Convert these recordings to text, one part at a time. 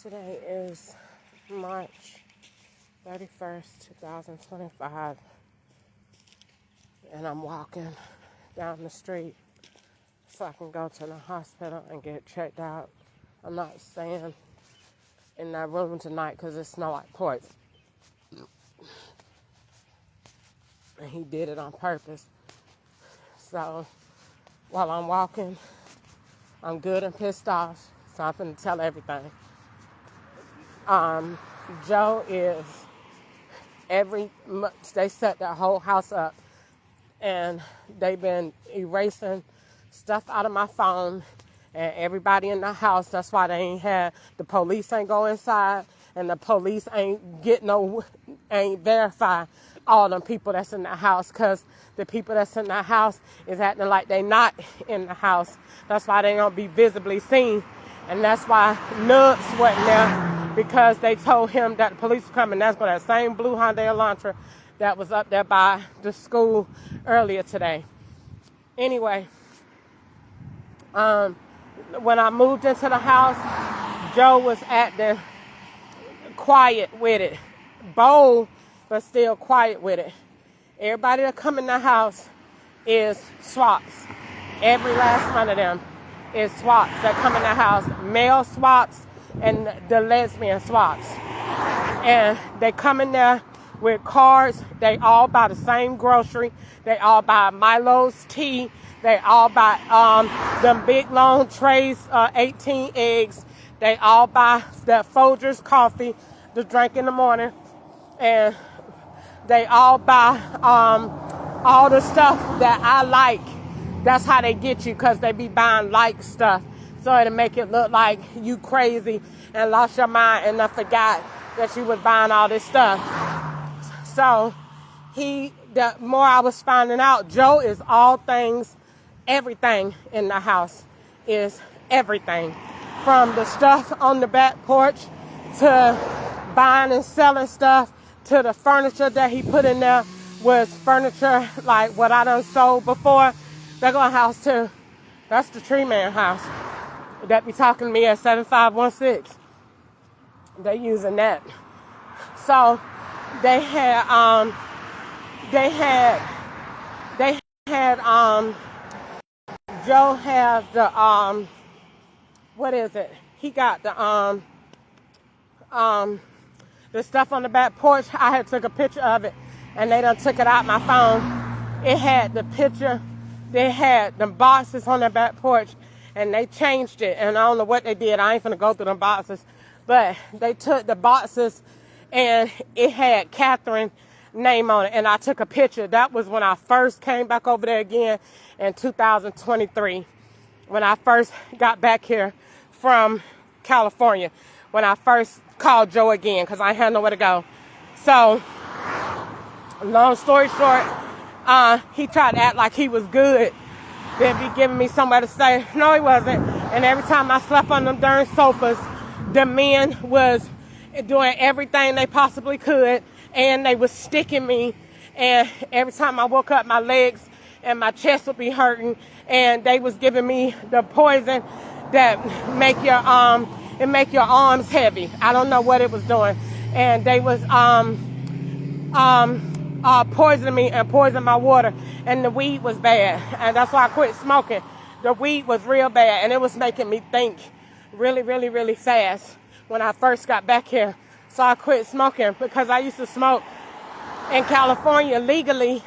Today is March 31st, 2025, and I'm walking down the street so I can go to the hospital and get checked out. I'm not staying in that room tonight because it smells like poison. And he did it on purpose. So while I'm walking, I'm good and pissed off, so I'm finna tell everything. Joe is they set their whole house up and they've been erasing stuff out of my phone and everybody in the house. That's why the police ain't go inside and the police ain't verify all them people that's in the house, because the people that's in the house is acting like they not in the house. That's why they don't be visibly seen. And that's why Nugs wasn't there, because they told him that the police were coming. That's for that same blue Hyundai Elantra that was up there by the school earlier today. Anyway, when I moved into the house, Joe was acting quiet with it. Bold, but still quiet with it. Everybody that come in the house is swaps. Every last one of them is swaps that come in the house. Male swaps and the lesbian swaps. And they come in there with cards. They all buy the same grocery. They all buy Milo's tea. They all buy them big long trays, 18 eggs. They all buy that Folgers coffee to drink in the morning. And they all buy all the stuff that I like. That's how they get you, because they be buying like stuff. So it'll make it look like you crazy and lost your mind and I forgot that you was buying all this stuff. So the more I was finding out, Joe is all things, everything in the house is everything. From the stuff on the back porch to buying and selling stuff to the furniture that he put in there was furniture like what I done sold before. They're going house too. That's the Tree Man house. That be talking to me at 7516. They using that. So they had Joe has the what is it? He got the stuff on the back porch. I had took a picture of it and they done took it out my phone. It had the picture. They had the boxes on the back porch and they changed it. And I don't know what they did. I ain't finna go through them boxes. But they took the boxes and it had Catherine's name on it. And I took a picture. That was when I first came back over there again in 2023. When I first got back here from California. When I first called Joe again, because I had nowhere to go. So, long story short, he tried to act like he was good. They'd be giving me somewhere to stay. No, he wasn't. And every time I slept on them darn sofas, the men was doing everything they possibly could, and they was sticking me. And every time I woke up, my legs and my chest would be hurting, and they was giving me the poison that make your arms heavy. I don't know what it was doing, and they was poisoning me and poisoning my water, and the weed was bad, and that's why I quit smoking. The weed was real bad, and it was making me think really, really, really fast when I first got back here. So I quit smoking, because I used to smoke in California legally,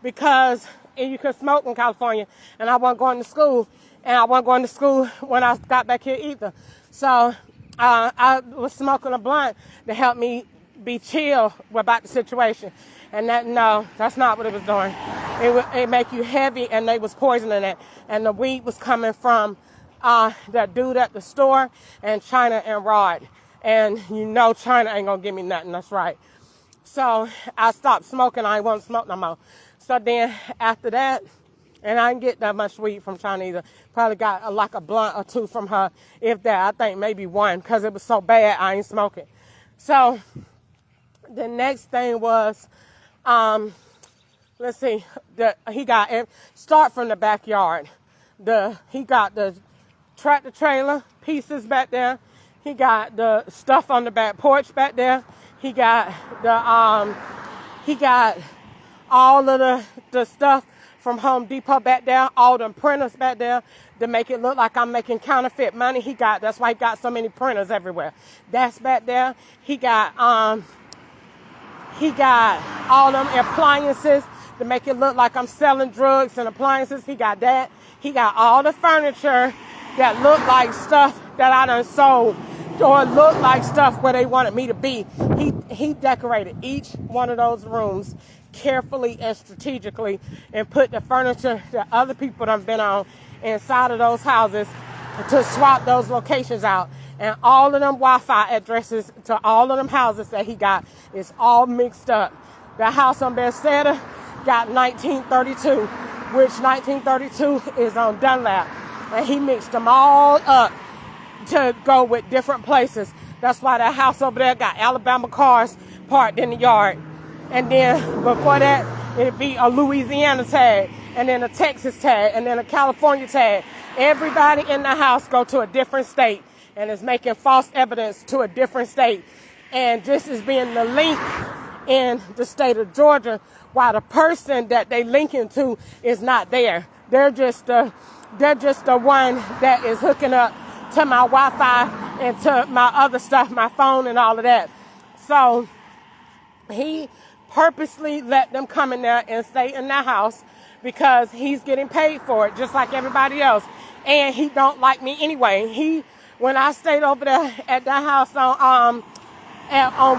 because you could smoke in California, and I wasn't going to school, and I wasn't going to school when I got back here either. So I was smoking a blunt to help me be chill about the situation. And that's not what it was doing. It make you heavy, and they was poisoning it. And the weed was coming from that dude at the store and China and Rod. And China ain't gonna give me nothing, that's right. So I stopped smoking. I ain't want to smoke no more. So then after that, and I didn't get that much weed from China either. Probably got like a blunt or two from her, if that. I think maybe one, because it was so bad I ain't smoking. So the next thing was, let's see, he got, start from the backyard. He got the tractor trailer pieces back there. He got the stuff on the back porch back there. He got he got all of the stuff from Home Depot back there, all them printers back there to make it look like I'm making counterfeit money. That's why he got so many printers everywhere. That's back there. He got all them appliances to make it look like I'm selling drugs and appliances. He got that. He got all the furniture that looked like stuff that I done sold or looked like stuff where they wanted me to be. He decorated each one of those rooms carefully and strategically and put the furniture that other people done been on inside of those houses to swap those locations out. And all of them Wi-Fi addresses to all of them houses that he got is all mixed up. The house on Bethesda got 1932, which 1932 is on Dunlap. And he mixed them all up to go with different places. That's why that house over there got Alabama cars parked in the yard. And then before that, it'd be a Louisiana tag, and then a Texas tag, and then a California tag. Everybody in the house go to a different state and is making false evidence to a different state. And this is being the link in the state of Georgia, while the person that they linking to is not there. They're just the one that is hooking up to my Wi-Fi and to my other stuff, my phone and all of that. So he purposely let them come in there and stay in that house because he's getting paid for it, just like everybody else. And he don't like me anyway. When I stayed over there at that house on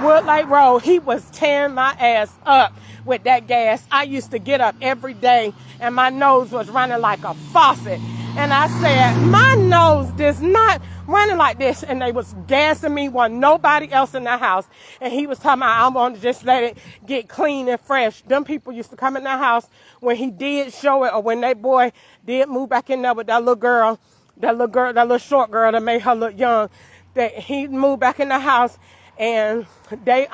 Wood Lake Road, he was tearing my ass up with that gas. I used to get up every day and my nose was running like a faucet. And I said, my nose is not running like this. And they was gassing me when nobody else in the house. And he was talking about, I'm going to just let it get clean and fresh. Them people used to come in the house when he did show it, or when that boy did move back in there with that little short girl that made her look young. That he moved back in the house, and they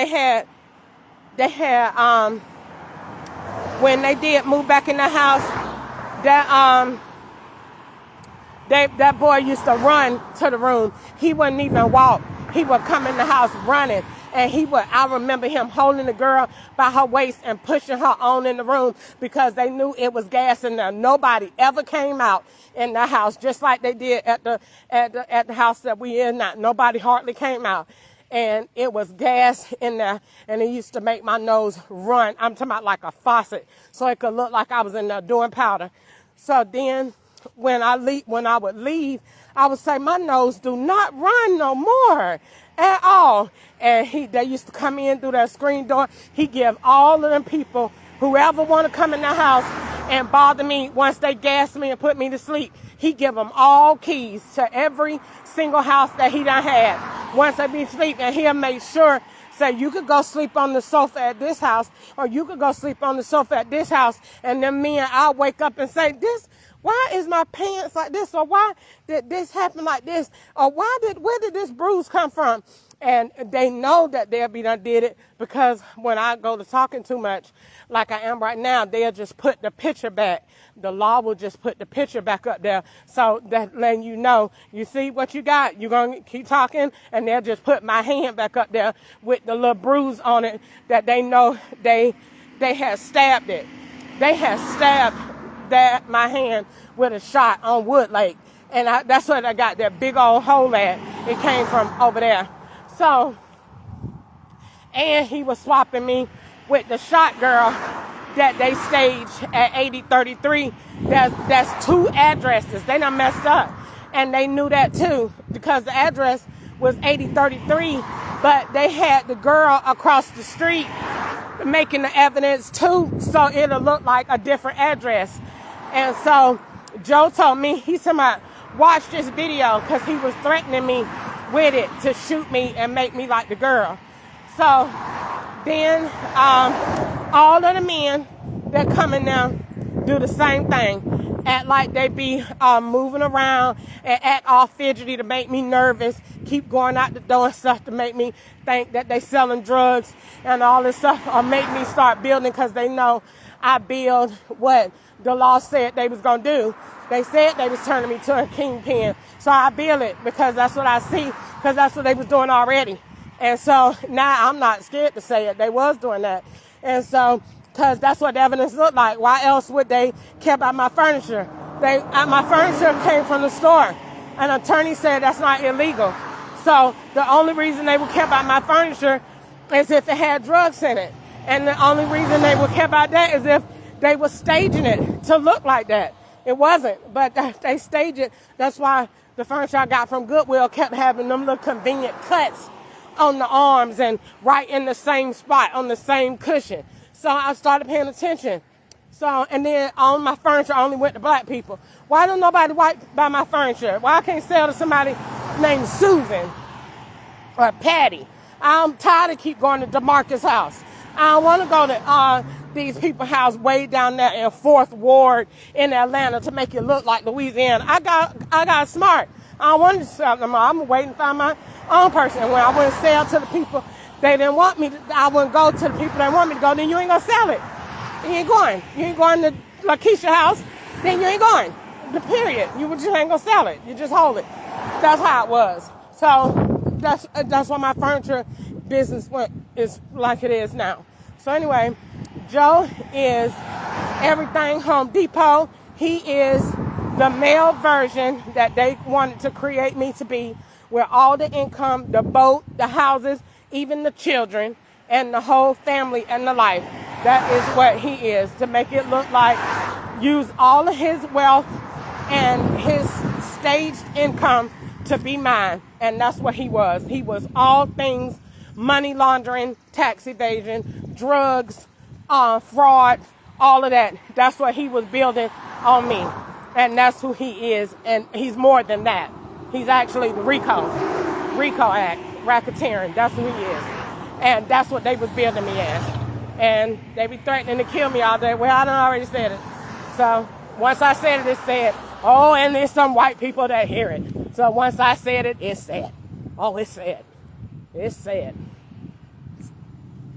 had when they did move back in the house, that boy used to run to the room. He wouldn't even walk. He would come in the house running. And I remember him holding the girl by her waist and pushing her on in the room because they knew it was gas in there. Nobody ever came out in the house, just like they did at the house that we in now. Nobody hardly came out. And it was gas in there, and it used to make my nose run. I'm talking about like a faucet, so it could look like I was in there doing powder. So then when I would leave, I would say, my nose do not run no more at all. And they used to come in through that screen door. He give all of them people, whoever want to come in the house and bother me once they gas me and put me to sleep, he give them all keys to every single house that he done had. Once they be asleep, and he'll make sure, say, you could go sleep on the sofa at this house, or you could go sleep on the sofa at this house. And then I'll wake up and say, why is my pants like this? Or why did this happen like this? Or where did this bruise come from? And they know that they'll be done did it, because when I go to talking too much, like I am right now, they'll just put the picture back. The law will just put the picture back up there. So that letting you know, you see what you got, you're going to keep talking, and they'll just put my hand back up there with the little bruise on it that they know they had stabbed it. They had stabbed my hand with a shot on Wood Lake. And that's where I got that big old hole at. It came from over there. So, and he was swapping me with the shot girl that they staged at 8033. That's two addresses. They done messed up. And they knew that too, because the address was 8033, but they had the girl across the street making the evidence too, so it'll look like a different address. And so Joe told me, he said, watch this video, because he was threatening me with it to shoot me and make me like the girl. So then all of the men that come in there do the same thing. Act like they be moving around and act all fidgety to make me nervous. Keep going out the door and stuff to make me think that they selling drugs and all this stuff. Or make me start building, because they know I build the law said they was going to do. They said they was turning me to a kingpin. So I bill it because that's what I see, because that's what they was doing already. And so now I'm not scared to say it. They was doing that. And so, because that's what the evidence looked like. Why else would they keep out my furniture? My furniture came from the store. An attorney said that's not illegal. So the only reason they would keep out my furniture is if it had drugs in it. And the only reason they would keep out that is if they were staging it to look like that. It wasn't, but they staged it. That's why the furniture I got from Goodwill kept having them little convenient cuts on the arms and right in the same spot, on the same cushion. So I started paying attention. So, and then on my furniture, I only went to black people. Why don't nobody buy my furniture? Why I can't sell to somebody named Susan or Patty? I'm tired of keep going to DeMarcus house. I don't want to go to these people's house way down there in 4th Ward in Atlanta to make it look like Louisiana. I got smart. I don't want to sell them. I'm waiting to find my own person. And when I wouldn't sell to the people they didn't want me to, I wouldn't go to the people they want me to go, then you ain't going to sell it. You ain't going. You ain't going to Lakeisha house, then you ain't going. The period. You just ain't going to sell it. You just hold it. That's how it was. So that's why my furniture business is like it is now. So anyway, Joe is everything Home Depot. He is the male version that they wanted to create me to be, where all the income, the boat, the houses, even the children, and the whole family and the life. That is what he is, to make it look like, use all of his wealth and his staged income to be mine. And that's what he was. He was all things money laundering, tax evasion, drugs, fraud, all of that. That's what he was building on me. And that's who he is. And he's more than that. He's actually the RICO Act, racketeering. That's who he is. And that's what they was building me as. And they be threatening to kill me all day. Well, I done already said it. So once I said it, it's said. Oh, and there's some white people that hear it. So once I said it, it's said. Oh, it's said. It's said.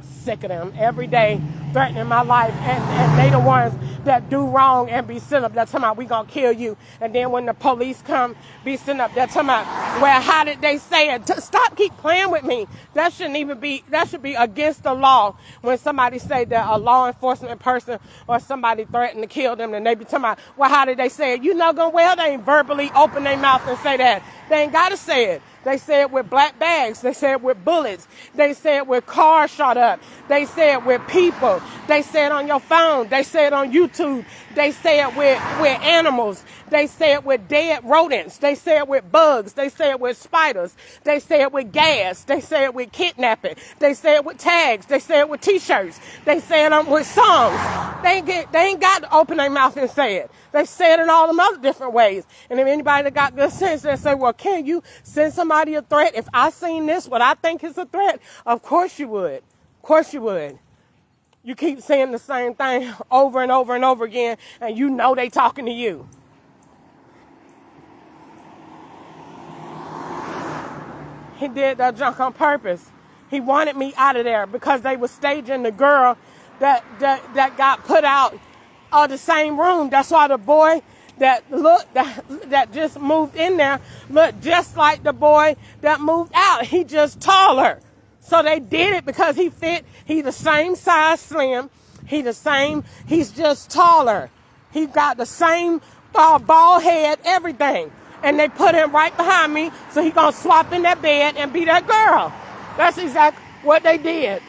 Sick of them every day threatening my life, and they the ones that do wrong and be sitting up there talking about we gonna kill you, and then when the police come be sitting up there talking about, well, how did they say it? Stop keep playing with me. That should be against the law when somebody say that a law enforcement person or somebody threatened to kill them, and they be talking about, well, how did they say it? You know good well they ain't verbally open their mouth and say that. They ain't gotta say it. They say it with black bags. They say it with bullets. They say it with cars shot up. They say it with people. They say it on your phone. They say it on YouTube. They say it with animals. They say it with dead rodents. They say it with bugs. They say it with spiders. They say it with gas. They say it with kidnapping. They say it with tags. They say it with t-shirts. They say it with songs. They ain't got to open their mouth and say it. They say it in all them other different ways. And if anybody that got good sense, they say, well, can you send somebody a threat? If I seen this, what I think is a threat, of course you would. Of course you would. You keep saying the same thing over and over and over again, and you know they talking to you. He did that junk on purpose. He wanted me out of there because they were staging the girl that got put out of the same room. That's why the boy that just moved in there looked just like the boy that moved out. He just taller. So they did it because he fit. He the same size slim. He's just taller. He got the same bald head, everything. And they put him right behind me, so he gonna swap in that bed and be that girl. That's exactly what they did.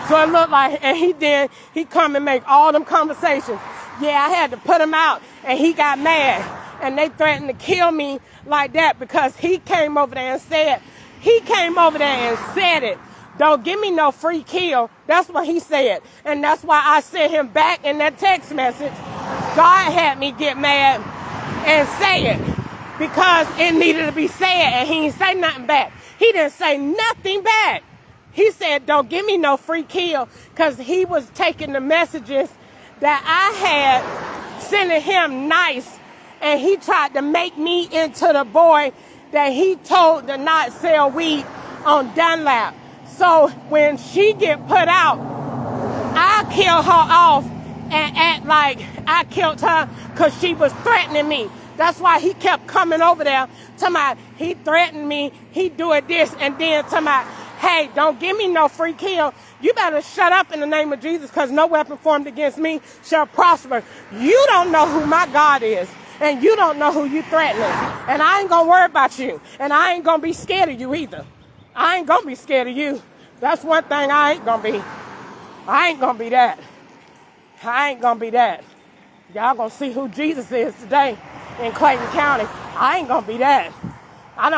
So it looked like, and he come and make all them conversations. Yeah, I had to put him out, and he got mad. And they threatened to kill me like that because he came over there and said it. Don't give me no free kill. That's what he said. And that's why I sent him back in that text message. God had me get mad and say it because it needed to be said, and he didn't say nothing back. He didn't say nothing back. He said, don't give me no free kill, because he was taking the messages that I had, sending him nice, and he tried to make me into the boy that he told to not sell weed on Dunlap. So when she get put out, I kill her off and act like I killed her because she was threatening me. That's why he kept coming over there, talking about he threatened me, he doing this, and then talking about, hey, don't give me no free kill. You better shut up in the name of Jesus, because no weapon formed against me shall prosper. You don't know who my God is, and you don't know who you threatening. And I ain't going to worry about you, and I ain't going to be scared of you either. I ain't going to be scared of you. That's one thing I ain't going to be. I ain't going to be that. I ain't going to be that. Y'all going to see who Jesus is today in Clayton County. I ain't going to be that. I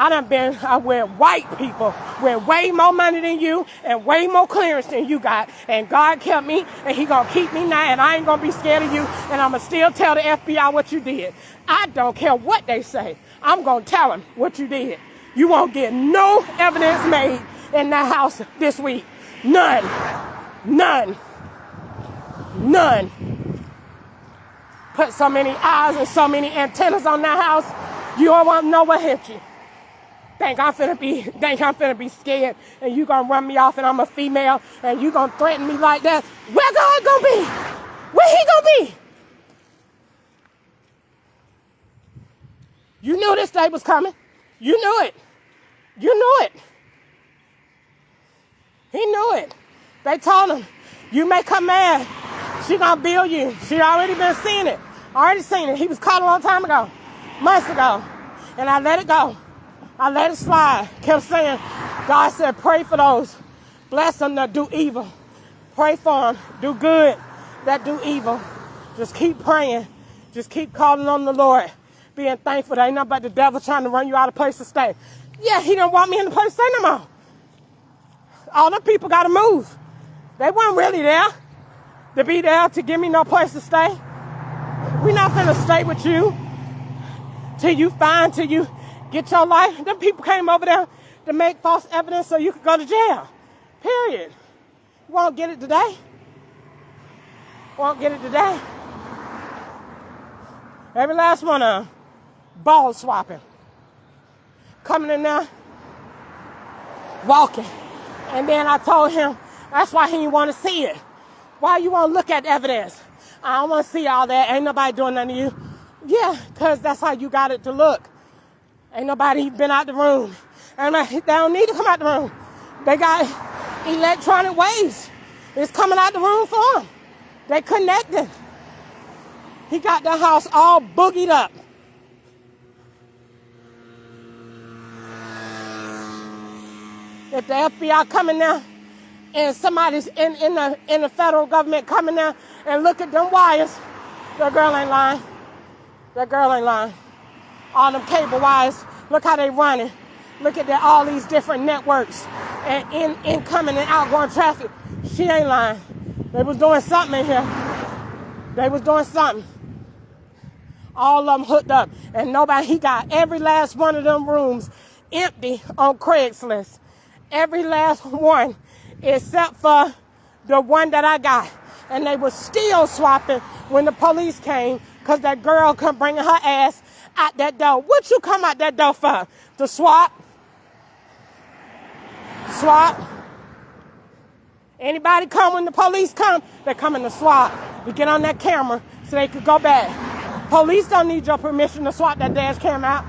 done been with white people with way more money than you and way more clearance than you got. And God kept me, and he going to keep me now, and I ain't going to be scared of you, and I'm going to still tell the FBI what you did. I don't care what they say. I'm going to tell them what you did. You won't get no evidence made in that house this week. None. None. None. Put so many eyes and so many antennas on that house, you don't want to know what hit you. Think I'm finna be scared, and you gonna run me off, and I'm a female, and you gonna threaten me like that? Where God gonna be? Where he gonna be? You knew this day was coming. You knew it. You knew it. He knew it. They told him, you make her mad, she gonna bill you. She already been seeing it. Already seen it. He was caught a long time ago, months ago. And I let it go. I let it slide. Kept saying, God said, pray for those. Bless them that do evil. Pray for them. Do good that do evil. Just keep praying. Just keep calling on the Lord. Being thankful. There ain't nothing but the devil trying to run you out of place to stay. Yeah, he don't want me in the place to stay no more. All the people got to move. They weren't really there to be there to give me no place to stay. We're not going to stay with you till you get your life. Them people came over there to make false evidence so you could go to jail. Period. You won't get it today. Won't get it today. Every last one of them, ball swapping. Coming in there, walking. And then I told him, that's why he didn't want to see it. Why you want to look at the evidence? I don't want to see all that. Ain't nobody doing nothing to you. Yeah, because that's how you got it to look. Ain't nobody been out the room. And they don't need to come out the room. They got electronic waves. It's coming out the room for them. They connected. He got the house all boogied up. If the FBI coming now, and somebody's in the federal government coming now and look at them wires, that girl ain't lying. That girl ain't lying. All them cable wires, look how they running. Look at all these different networks and incoming and outgoing traffic. She ain't lying. They was doing something in here. They was doing something. All of them hooked up. And he got every last one of them rooms empty on Craigslist. Every last one, except for the one that I got. And they were still swapping when the police came, because that girl come bringing her ass out that door. What you come out that door for? To swap? Swap? Anybody come when the police come, they're coming to swap. You get on that camera so they could go back. Police don't need your permission to swap that dash cam out.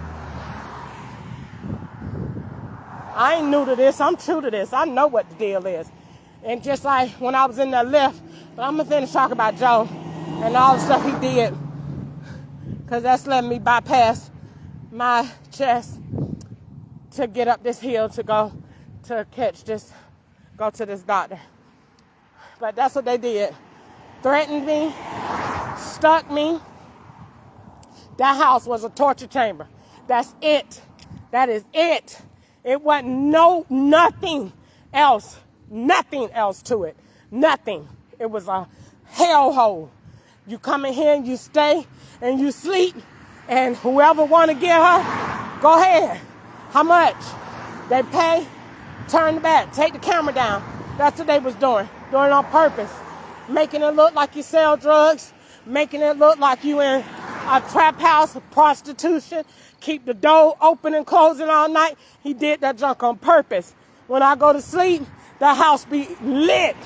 I ain't new to this. I'm true to this. I know what the deal is. And just like when I was in the lift, but I'm going to finish talking about Joe and all the stuff he did, because that's letting me bypass my chest to get up this hill to go to go to this doctor. But that's what they did. Threatened me, stuck me. That house was a torture chamber. That's it. That is it. It wasn't nothing else to it. Nothing. It was a hellhole. You come in here and you stay and you sleep, and whoever want to get her, go ahead. How much? They pay, turn the back, take the camera down. That's what they was doing it on purpose. Making it look like you sell drugs, making it look like you in a trap house of prostitution, keep the door open and closing all night. He did that junk on purpose. When I go to sleep, the house be lit.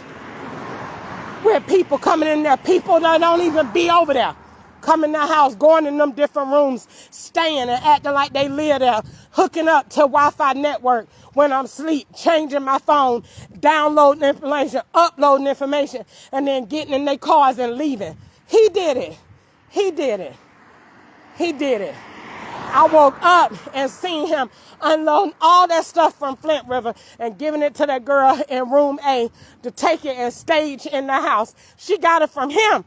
with people coming in there, people that don't even be over there. Coming in the house, going in them different rooms, staying and acting like they live there, hooking up to Wi-Fi network when I'm asleep, changing my phone, downloading information, uploading information, and then getting in their cars and leaving. He did it. He did it. He did it. I woke up and seen him unloading all that stuff from Flint River and giving it to that girl in room A to take it and stage in the house. She got it from him.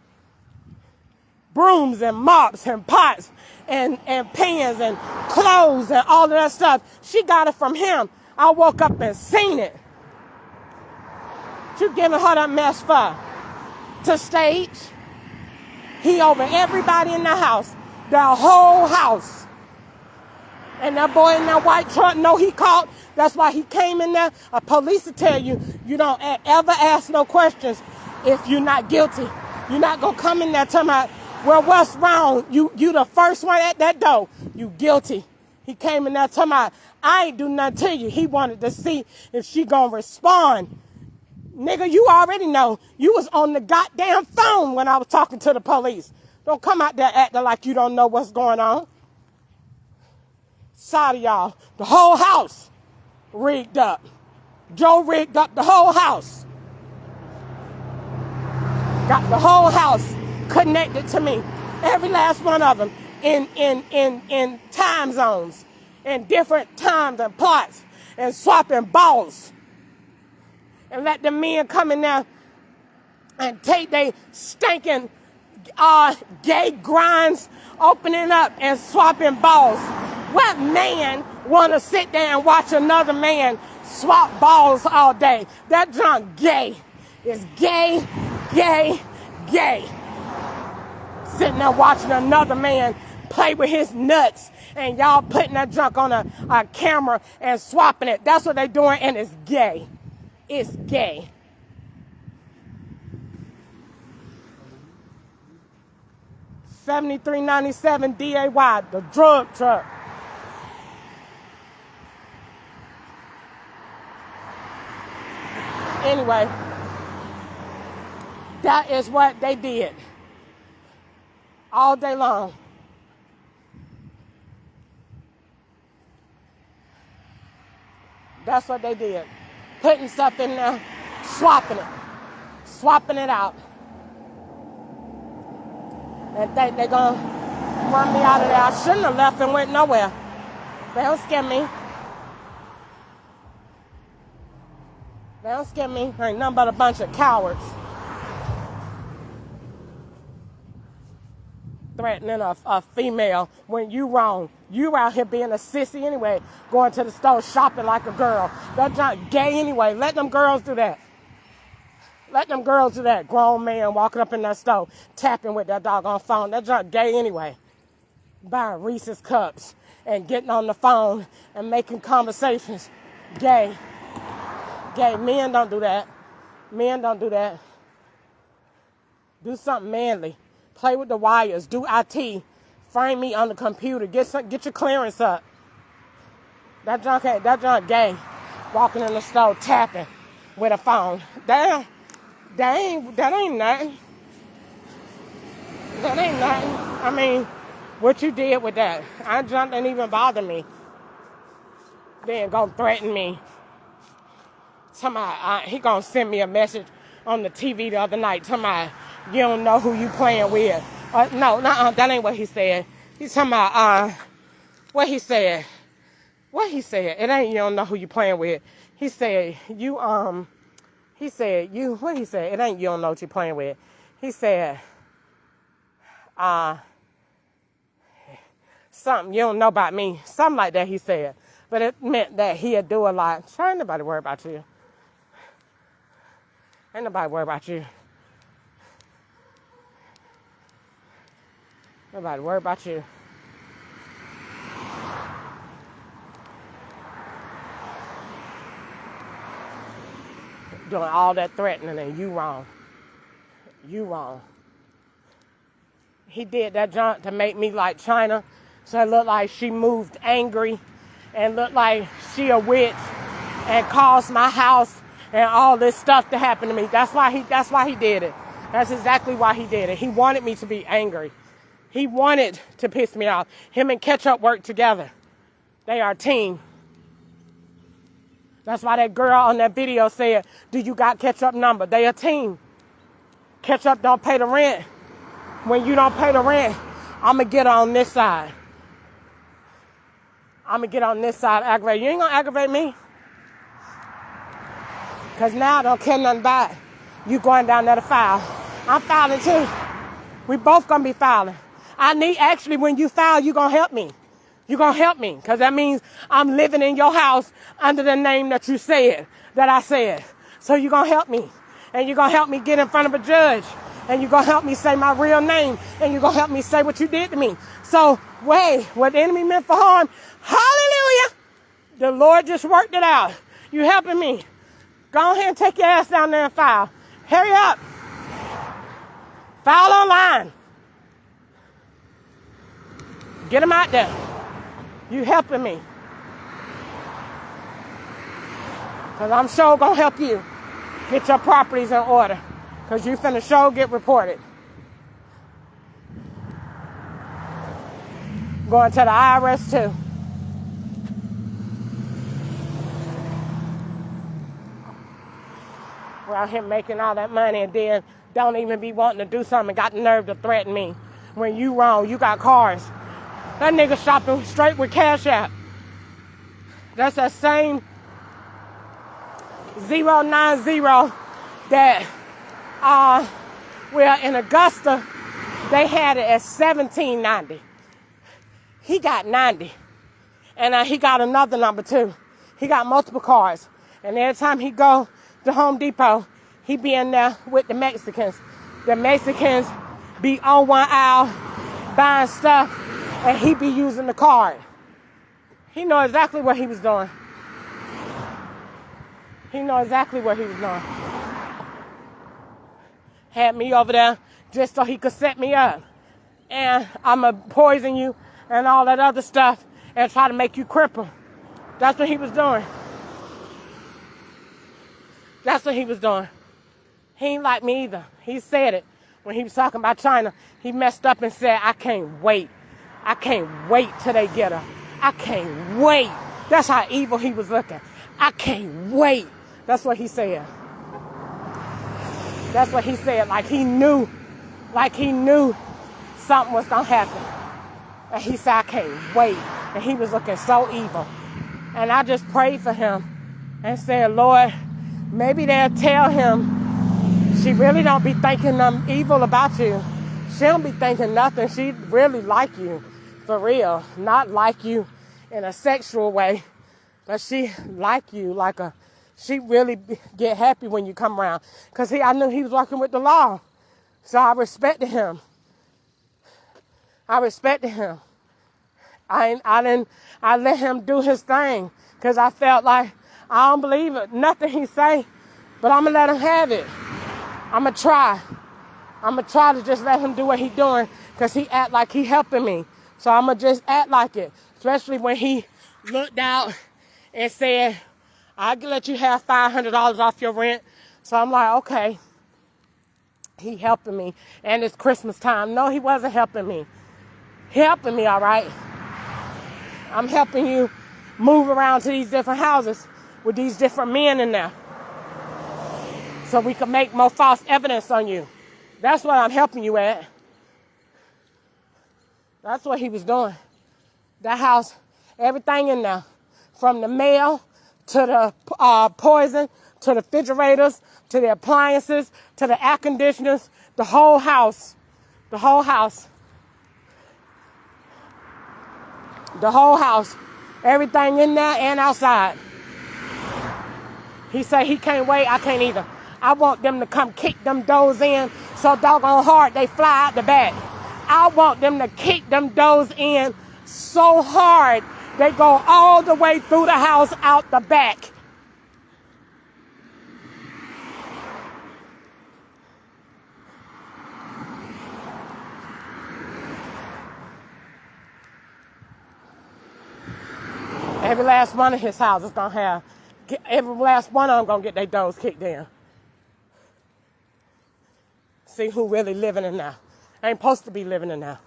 Brooms and mops and pots and pans and clothes and all of that stuff. She got it from him. I woke up and seen it. What you giving her that mess for? To stage? He over everybody in the house. The whole house. And that boy in that white truck, know he caught. That's why he came in there. A police will tell you, you don't ever ask no questions if you're not guilty. You're not going to come in there talking about, well, what's wrong? You the first one at that door. You guilty. He came in there talking about, I ain't do nothing to you. He wanted to see if she gonna respond. Nigga, you already know. You was on the goddamn phone when I was talking to the police. Don't come out there acting like you don't know what's going on. Sorry, y'all. The whole house rigged up. Joe rigged up the whole house. Got the whole house connected to me, every last one of them, in time zones, in different times and plots, and swapping balls, and let the men come in there and take they stinking gay grinds, opening up and swapping balls. What man want to sit there and watch another man swap balls all day? That junk gay. Is gay, gay, gay. Sitting there watching another man play with his nuts and y'all putting that junk on a camera and swapping it. That's what they're doing, and it's gay. It's gay. $73.97 DAY, the drug truck. Anyway, that is what they did. All day long. That's what they did. Putting stuff in there, swapping it out. And think they're going to run me out of there. I shouldn't have left and went nowhere. They don't scare me. They don't scare me. Ain't nothing but a bunch of cowards. Threatening a female when you wrong. You out here being a sissy anyway, going to the store shopping like a girl. That's not gay anyway. Let them girls do that. Let them girls do that. Grown man walking up in that store, tapping with that doggone phone. That's not gay anyway. Buying Reese's cups and getting on the phone and making conversations. Gay. Gay. Men don't do that. Men don't do that. Do something manly. Play with the wires. Do IT. Frame me on the computer. Get your clearance up. That junk gay. Walking in the store tapping with a phone. That ain't nothing. That ain't nothing. I mean, what you did with that? That junk didn't even bother me. They ain't gonna threaten me. Somebody, he gonna send me a message on the TV the other night. Somebody, you don't know who you playing with. No, that ain't what he said. He's talking about, what he said. What he said. It ain't you don't know who you playing with. He said, what he said? It ain't you don't know what you playing with. He said, something you don't know about me. Something like that he said. But it meant that he'd do a lot. Sure, ain't nobody worry about you. Ain't nobody worry about you. Nobody worry about you. Doing all that threatening and you wrong. You wrong. He did that junk to make me like China. So it looked like she moved angry and looked like she a witch and caused my house and all this stuff to happen to me. That's why he did it. That's exactly why he did it. He wanted me to be angry. He wanted to piss me off. Him and Ketchup work together. They are a team. That's why that girl on that video said, do you got Ketchup number? They a team. Ketchup don't pay the rent. When you don't pay the rent, I'm going to get on this side. I'm going to get on this side aggravate. You ain't going to aggravate me. Because now I don't care nothing about it. You going down there to file. I'm filing too. We both going to be filing. Actually, when you file, you going to help me. You're going to help me. Because that means I'm living in your house under the name that you said, that I said. So you're going to help me. And you're going to help me get in front of a judge. And you're going to help me say my real name. And you're going to help me say what you did to me. So, wait, what the enemy meant for harm, hallelujah, the Lord just worked it out. You helping me. Go ahead and take your ass down there and file. Hurry up. File online. Get them out there. You helping me. Because I'm sure going to help you get your properties in order. Because you finna sure get reported. Going to the IRS too. We're out here making all that money and then don't even be wanting to do something and got the nerve to threaten me. When you wrong, you got cars. That nigga shopping straight with Cash App. That's that same 090 that well in Augusta they had it at $17.90. He got 90. And he got another number too. He got multiple cars. And every time he go to Home Depot, he be in there with the Mexicans. The Mexicans be on one aisle buying stuff, and he be using the card. He know exactly what he was doing. He know exactly what he was doing. Had me over there just so he could set me up. And I'ma poison you and all that other stuff and try to make you cripple. That's what he was doing. That's what he was doing. He ain't like me either. He said it when he was talking about China. He messed up and said, I can't wait. I can't wait till they get her. I can't wait. That's how evil he was looking. I can't wait. That's what he said. That's what he said. Like he knew something was going to happen. And he said, I can't wait. And he was looking so evil. And I just prayed for him and said, Lord, maybe they'll tell him she really don't be thinking evil about you. She don't be thinking nothing. She really like you. For real. Not like you in a sexual way. But she like you like a... She really get happy when you come around. Because I knew he was working with the law. So I respected him. I let him do his thing. Because I felt like, I don't believe it. Nothing he say. But I'm going to let him have it. I'm going to try. I'm going to try to just let him do what he doing. Because he act like he helping me. So I'm going to just act like it. Especially when he looked out and said, I can let you have $500 off your rent. So I'm like, okay. He helping me. And it's Christmas time. No, he wasn't helping me. He helping me, all right. I'm helping you move around to these different houses with these different men in there. So we can make more false evidence on you. That's what I'm helping you at. That's what he was doing. That house, everything in there. From the mail to the poison, to the refrigerators, to the appliances, to the air conditioners, the whole house. The whole house. The whole house. Everything in there and outside. He said he can't wait, I can't either. I want them to come kick them doors in so doggone hard they fly out the back. I want them to kick them doors in so hard they go all the way through the house out the back. Every last one of his houses gonna have, every last one of them gonna get their doors kicked in. see who really living in there. Ain't supposed to be living in there.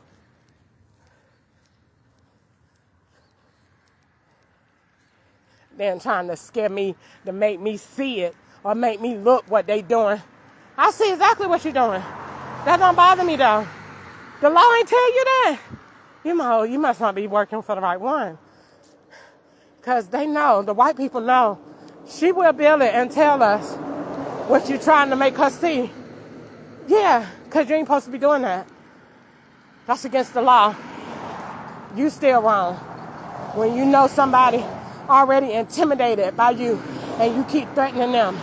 Then trying to scare me to make me see it or make me look what they doing. I see exactly what you're doing. That don't bother me though. The law ain't tell you that. You must not be working for the right one. Because they know, the white people know, she will bill it and tell us what you're trying to make her see. Yeah, because you ain't supposed to be doing that. That's against the law. You still wrong. When you know somebody already intimidated by you and you keep threatening them.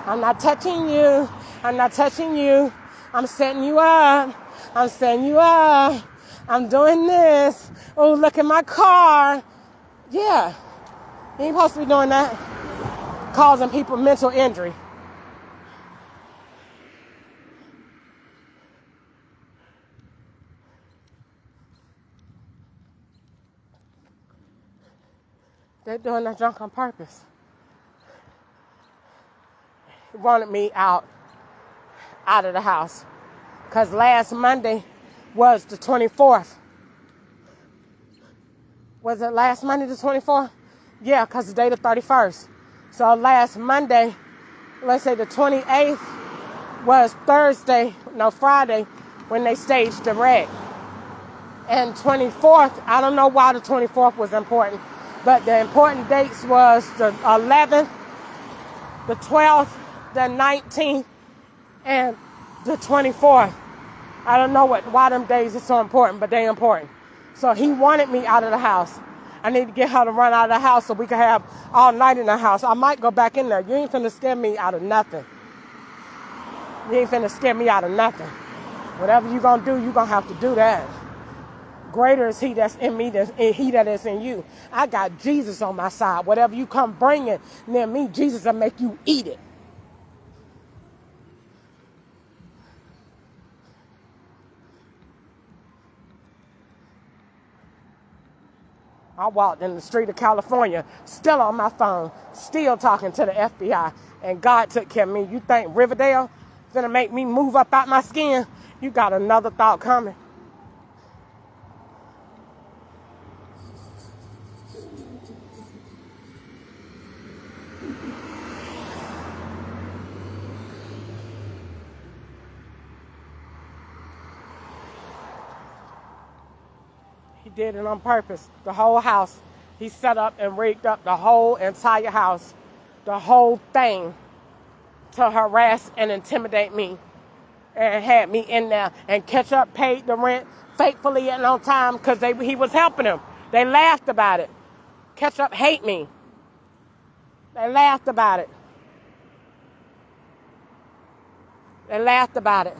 I'm not touching you. I'm not touching you. I'm setting you up. I'm setting you up. I'm doing this. Oh, look at my car. Yeah. You ain't supposed to be doing that. Causing people mental injury. They're doing that junk on purpose. He wanted me out of the house. Because last Monday was the 24th. Was it last Monday the 24th? Yeah, because the day the 31st. So last Monday, let's say the 28th, was Friday, when they staged the wreck. And 24th, I don't know why the 24th was important, but the important dates was the 11th, the 12th, the 19th, and the 24th. I don't know why them days are so important, but they're important. So he wanted me out of the house. I need to get her to run out of the house so we can have all night in the house. I might go back in there. You ain't finna scare me out of nothing. You ain't finna scare me out of nothing. Whatever you gonna do, you gonna have to do that. Greater is he that's in me than he that is in you. I got Jesus on my side. Whatever you come bringing near me, Jesus will make you eat it. I walked in the street of California, still on my phone, still talking to the FBI, and God took care of me. You think Riverdale is going to make me move up out my skin? You got another thought coming. He did it on purpose. The whole house. He set up and rigged up the whole entire house, the whole thing, to harass and intimidate me, and had me in there. And Ketchup paid the rent faithfully and on time because he was helping him. They laughed about it. Ketchup hate me. They laughed about it. They laughed about it.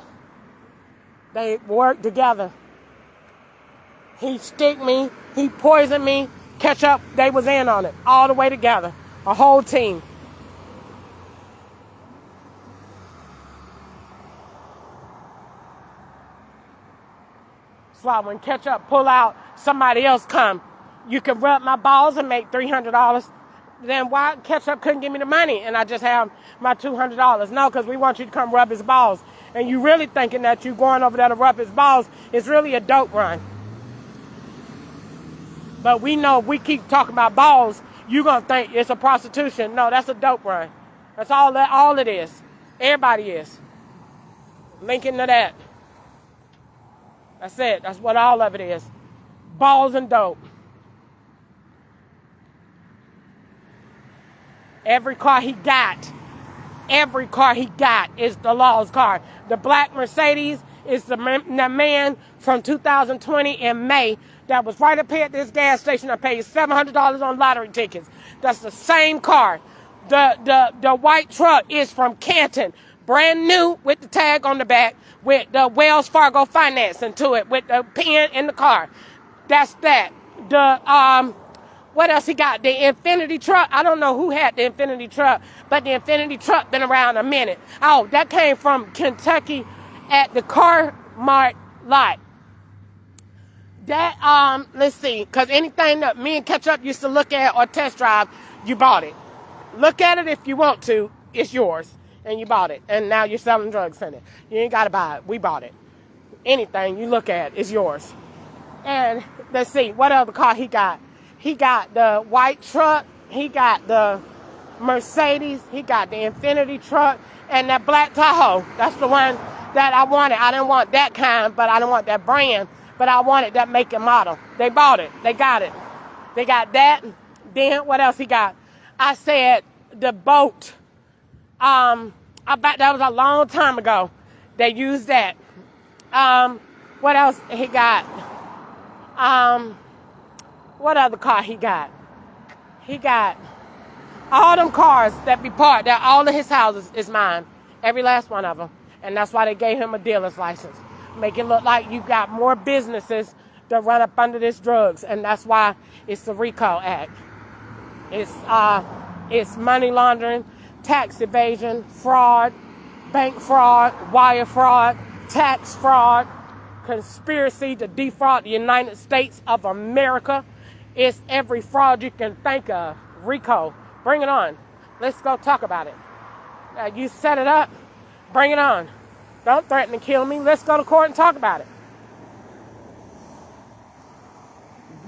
They worked together. He stick me. He poisoned me. Ketchup, they was in on it. All the way together. A whole team. That's why when Ketchup pull out, somebody else come. You can rub my balls and make $300. Then why Ketchup couldn't give me the money and I just have my $200? No, because we want you to come rub his balls. And you really thinking that you going over there to rub his balls is really a dope run. But we know if we keep talking about balls, you're going to think it's a prostitution. No, that's a dope run. That's all it is. Everybody is. Linking to that. That's it. That's what all of it is. Balls and dope. Every car he got is the law's car. The black Mercedes is the man from 2020 in May that was right up here at this gas station. I paid $700 on lottery tickets. That's the same car. The white truck is from Canton, brand new with the tag on the back, with the Wells Fargo financing to it, with the pen in the car. That's that. What else he got? The Infinity truck. I don't know who had the Infinity truck, but the Infinity truck been around a minute. Oh, that came from Kentucky at the Car Mart lot. That, let's see, because anything that me and Ketchup used to look at or test drive, you bought it. Look at it if you want to. It's yours. and you bought it, and now you're selling drugs in it. You ain't got to buy it. We bought it. Anything you look at is yours. And let's see, what other car he got? He got the white truck. He got the Mercedes. He got the Infiniti truck and that black Tahoe. That's the one that I wanted. I didn't want that kind, but I didn't want that brand. But I wanted that make and model. They bought it. They got it. They got that. Then what else he got? I said the boat. I bet that was a long time ago. They used that. What else he got? What other car he got? He got all them cars that be parked. That all of his houses is mine. Every last one of them. And that's why they gave him a dealer's license. Make it look like you got more businesses that run up under this drugs. And that's why it's the RICO Act. It's money laundering, tax evasion, fraud, bank fraud, wire fraud, tax fraud, conspiracy to defraud the United States of America. It's every fraud you can think of. RICO, bring it on. Let's go talk about it. You set it up, bring it on. Don't threaten to kill me. Let's go to court and talk about it.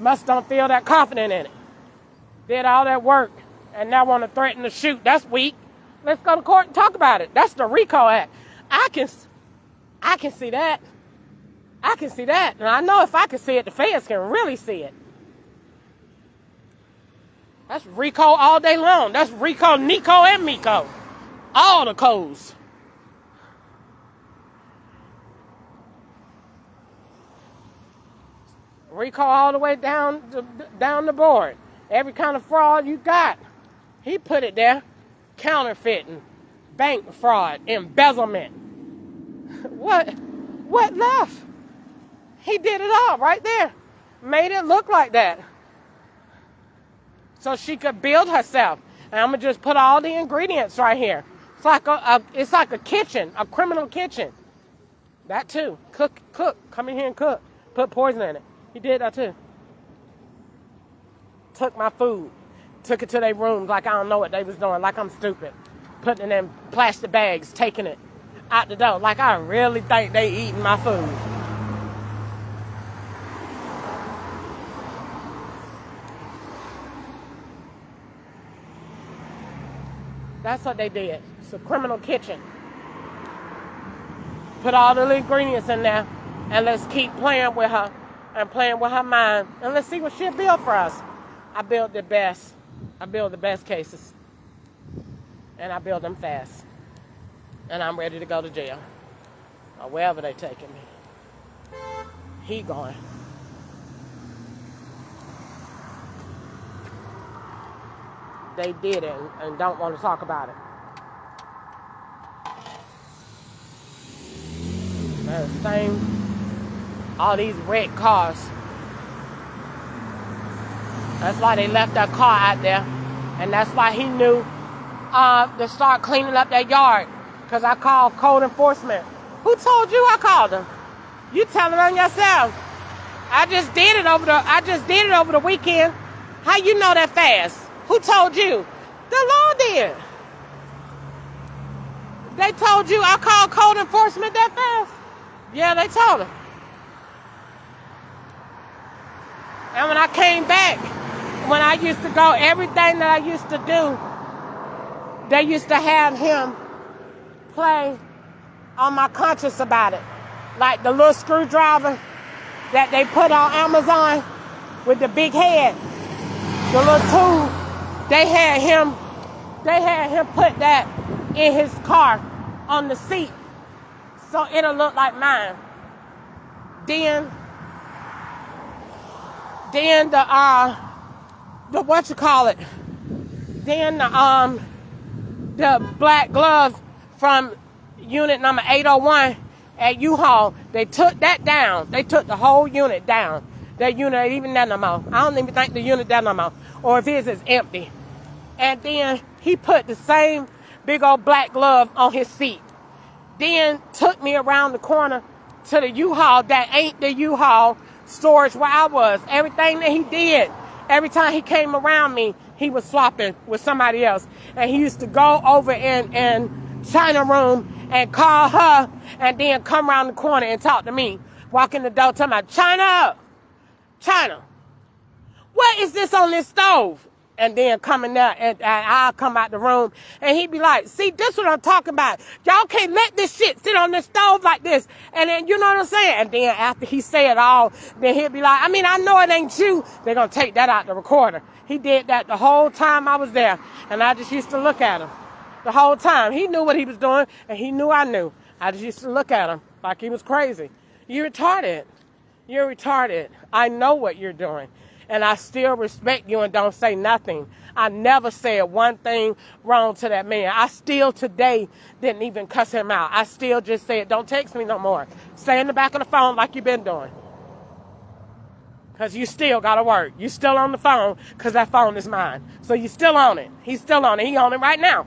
Must don't feel that confident in it. Did all that work and now want to threaten to shoot. That's weak. Let's go to court and talk about it. That's the RICO Act. I can see that. I can see that. And I know if I can see it, the feds can really see it. That's RICO all day long. That's RICO, Nico, and Miko. All the codes. RICO all the way down the board. Every kind of fraud you got. He put it there. Counterfeiting, bank fraud, embezzlement. What left? He did it all right there. Made it look like that. So she could build herself. And I'm going to just put all the ingredients right here. It's like a kitchen, a criminal kitchen. That too. Cook. Come in here and cook. Put poison in it. He did that too. Took my food. Took it to their rooms like I don't know what they was doing. Like I'm stupid. Putting it in plastic bags. Taking it out the door. Like I really think they eating my food. That's what they did. It's a criminal kitchen. Put all the ingredients in there. And let's keep playing with her. And playing with her mind. And let's see what she'll build for us. I build the best. I build the best cases. And I build them fast. And I'm ready to go to jail. Or wherever they taking me. He going. They did it and don't want to talk about it. The same, all these red cars. That's why they left that car out there. And that's why he knew to start cleaning up that yard. Because I called code enforcement. Who told you I called them? You telling on yourself. I just did it over the weekend. How you know that fast? Who told you? The law did. They told you I called code enforcement that fast? Yeah, they told him. And when I came back, when I used to go, everything that I used to do, they used to have him play on my conscience about it. Like the little screwdriver that they put on Amazon with the big head. The little tool. They had him put that in his car on the seat so it'll look like mine. Then the what you call it? Then the black glove from unit number 801 at U-Haul, they took that down. They took the whole unit down. That unit ain't even there no more. I don't even think the unit there no more. Or if it is empty. And then he put the same big old black glove on his seat. Then took me around the corner to the U-Haul that ain't the U-Haul storage where I was. Everything that he did, every time he came around me, he was swapping with somebody else. And he used to go over and China room and call her and then come around the corner and talk to me. Walk in the door talking about, China, what is this on this stove? And then coming there, and I'll come out the room, and he'd be like, see, this what I'm talking about. Y'all can't let this shit sit on the stove like this. And then, you know what I'm saying? And then after he say it all, then he'd be like, I mean, I know it ain't you. They're going to take that out the recorder. He did that the whole time I was there, and I just used to look at him. The whole time. He knew what he was doing, and he knew I knew. I just used to look at him like he was crazy. You're retarded. You're retarded. I know what you're doing. And I still respect you and don't say nothing. I never said one thing wrong to that man. I still today didn't even cuss him out. I still just said, don't text me no more. Stay in the back of the phone like you've been doing. Because you still got to work. You still on the phone because that phone is mine. So you still on it. He's still on it. He on it right now.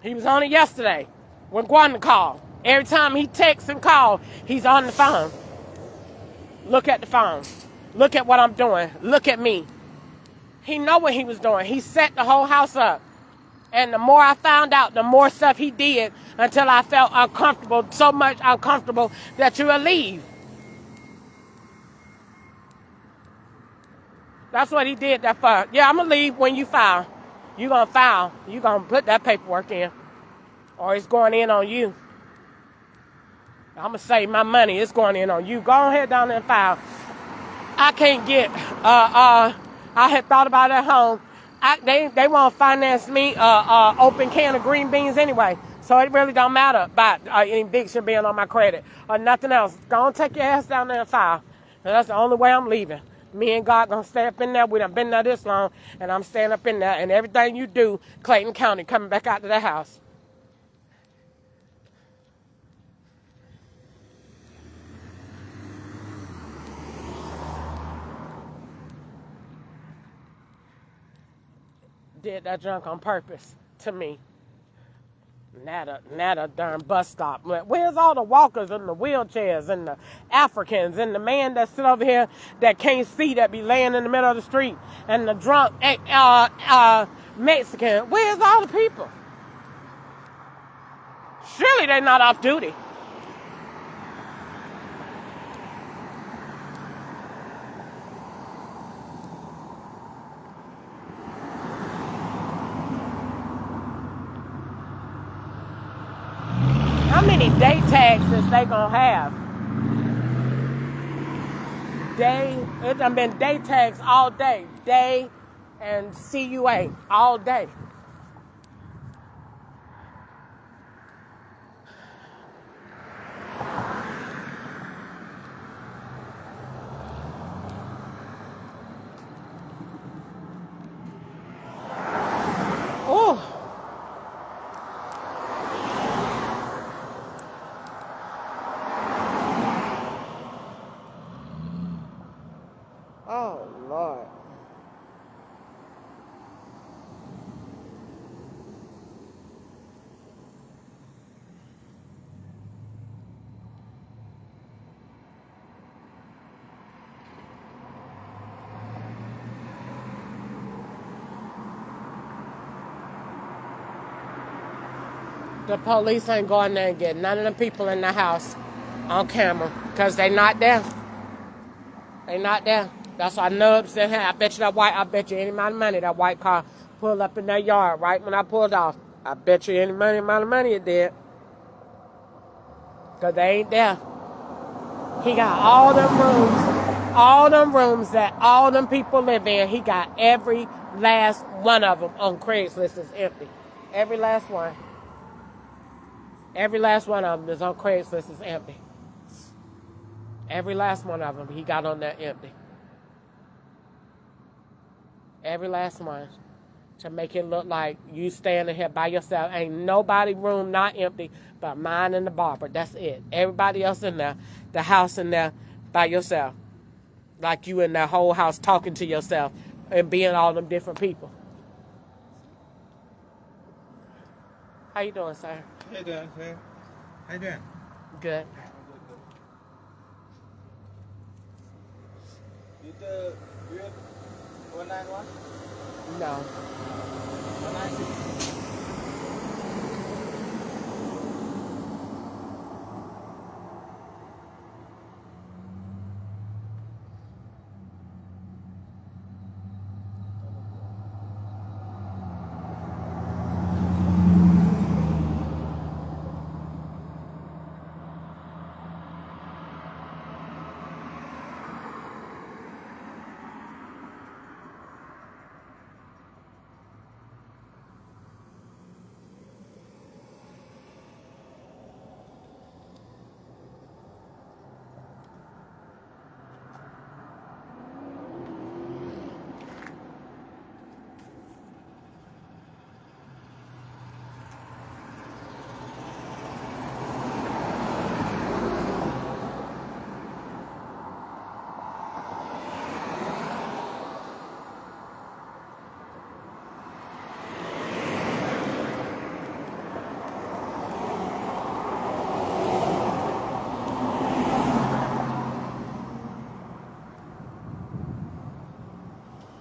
He was on it yesterday when Gwanda called. Every time he texts and calls, he's on the phone. Look at the phone. Look at what I'm doing. Look at me. He know what he was doing. He set the whole house up. And the more I found out, the more stuff he did until I felt uncomfortable, so much uncomfortable that you will leave. That's what he did that for. Yeah, I'm going to leave when you file. You're going to file. You're going to put that paperwork in. Or it's going in on you. I'm going to save my money. It's going in on you. Go ahead down there and file. I can't get, I had thought about it at home. They want to finance me open can of green beans anyway. So it really don't matter about eviction being on my credit or nothing else. Go on, take your ass down there and file. And that's the only way I'm leaving. Me and God going to stay up in there. We done been there this long, and I'm staying up in there. And everything you do, Clayton County, coming back out to the house. Did that junk on purpose to me. Not a darn bus stop. Where's all the walkers and the wheelchairs and the Africans and the man that sit over here that can't see that be laying in the middle of the street and the drunk Mexican? Where's all the people? Surely they're not off duty. How many day tags is they gonna have? It done been day tags all day. Day and CUA all day. Oh. Oh, Lord. The police ain't going there and getting none of the people in the house on camera because they not there. They not there. That's why Nubs in here. I bet you any amount of money that white car pulled up in their yard right when I pulled off. I bet you any amount of money it did. Because they ain't there. He got all them rooms that all them people live in. He got every last one of them on Craigslist is empty. Every last one. Every last one of them is on Craigslist is empty. Every last one of them he got on there empty. Every last one. To make it look like you standing here by yourself. Ain't nobody room not empty but mine and the barber. That's it. Everybody else in there, the house in there by yourself. Like you in that whole house talking to yourself and being all them different people. How you doing, sir? How you doing, sir? How you doing? Good. 191? No. 196?